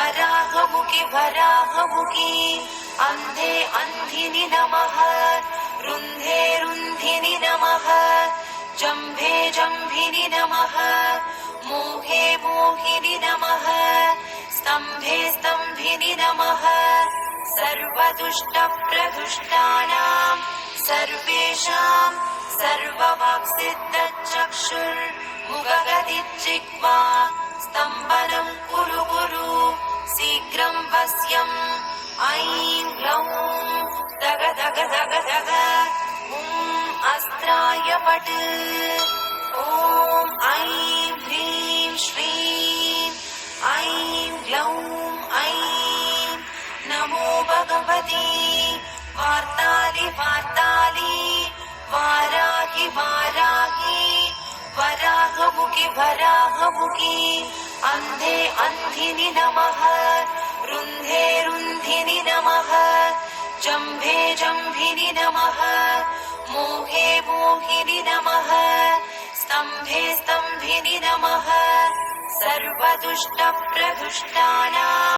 वराहमुखि वराहमुखि अन्धे अन्धिनि नमः रुन्धे रुन्धिनि नमः जम्भे जम्भिनि नमः मोहे मोहिनि नमः स्तम्भे स्तम्भिनि नमः सर्वदुष्टप्रदुष्टानां सर्वेषां सर्ववाक्सिद्धचक्षुर्मुखगतिर्जिह्वा स्तम्भनं कुरु कुरु शीघ्रं वश्यम् ऐं ग्लौं दग दग दग दग ॐ अस्त्राय पट् ॐ ऐं ह्रीं श्रीं ऐं ग्लौं ऐं नमो भगवती वार्तालि वार्तालि वाराहि वाराहि वराहमुखि वराहमुखि अन्धे अन्धिनि नमः रुन्धे रुन्धिनि नमः जम्भे जम्भिनि नमः मोहे मोहिनि नमः स्तम्भे स्तम्भिनि नमः सर्वदुष्टप्रदुष्टानां